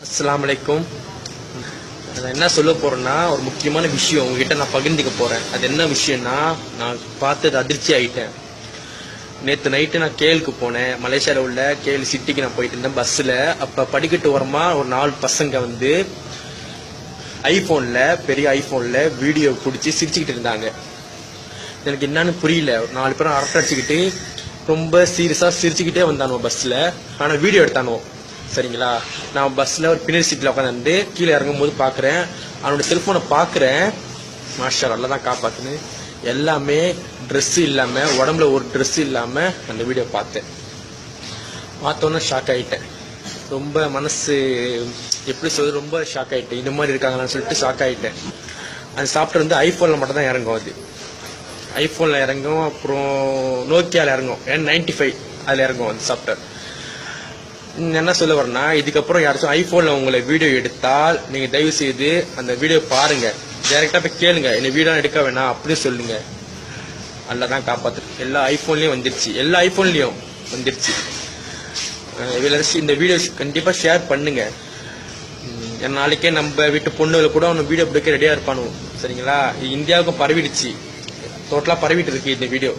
அஸ்ஸலாமு அலைக்கும். நான் என்ன சொல்ல போறேன்னா, ஒரு முக்கியமான விஷயம் உங்ககிட்ட நான் பகிர்ந்துக்க போறேன். அது என்ன விஷயம்னா, நான் பார்த்தது அதிர்ச்சி ஆயிட்டேன். நேற்று நைட்டு நான் கேலுக்கு போனேன். மலேசியாவில் உள்ள கேல் சிட்டிக்கு நான் போயிட்டு இருந்தேன் பஸ்ஸில். அப்போ படிக்கட்டு ஓரமா ஒரு 4 பசங்க வந்து ஐஃபோனில், பெரிய ஐஃபோனில் வீடியோ பிடிச்சி சிரிச்சுக்கிட்டு இருந்தாங்க. எனக்கு என்னன்னு புரியல. ஒரு 4 பேரும் அரட்டை அடிச்சுக்கிட்டு ரொம்ப சீரியஸாக சிரிச்சுக்கிட்டே வந்தானோ பஸ்ஸில். ஆனால் வீடியோ எடுத்தானோ. சரிங்களா, நான் பஸ்ஸில் ஒரு பின்னாடி சீட்டில் உட்காந்து கீழே இறங்கும் போது பார்க்குறேன், அவனோட செல்ஃபோனை பார்க்குறேன். மாஷா அல்லாஹ் தான் காப்பாற்றுன்னு. எல்லாமே ட்ரெஸ்ஸு இல்லாமல், உடம்புல ஒரு ட்ரெஸ்ஸு இல்லாமல் அந்த வீடியோ பார்த்தோன்னே ஷாக் ஆகிட்டேன். ரொம்ப மனசு எப்படி சொல்றது, ரொம்ப ஷாக் ஆகிட்டேன். இந்த மாதிரி இருக்காங்களான்னு சொல்லிட்டு ஷாக் ஆகிட்டேன். அந்த சாஃப்ட்வேர் வந்து ஐஃபோனில் மட்டும் தான் இறங்கும். அது ஐஃபோனில் இறங்கும், அப்புறம் நோக்கியாவில் இறங்கும், N95 அதில் இறங்கும் அந்த சாஃப்ட்வேர். என்ன சொல்ல வரேன்னா, இதுக்கப்புறம் யாராச்சும் ஐஃபோனில் உங்களை வீடியோ எடுத்தால் நீங்கள் தயவு செய்து அந்த வீடியோ பாருங்க, டைரெக்டாக போய் கேளுங்க, என்ன வீடியோ எடுக்க வேணாம் அப்படின்னு சொல்லுங்க. அல்ல தான் காப்பாற்று. எல்லா ஐஃபோன்லேயும் வந்துருச்சு, எல்லா ஐஃபோன்லேயும் வந்துருச்சு. இந்த வீடியோ கண்டிப்பாக ஷேர் பண்ணுங்க. நாளைக்கே நம்ம வீட்டு பொண்ணுகளை கூட அவனு வீடியோ பிடிக்க ரெடியாக இருப்பானு. சரிங்களா, இந்தியாவுக்கும் பரவிடுச்சு, டோட்டலாக பரவிட்டு இருக்கு இந்த வீடியோ.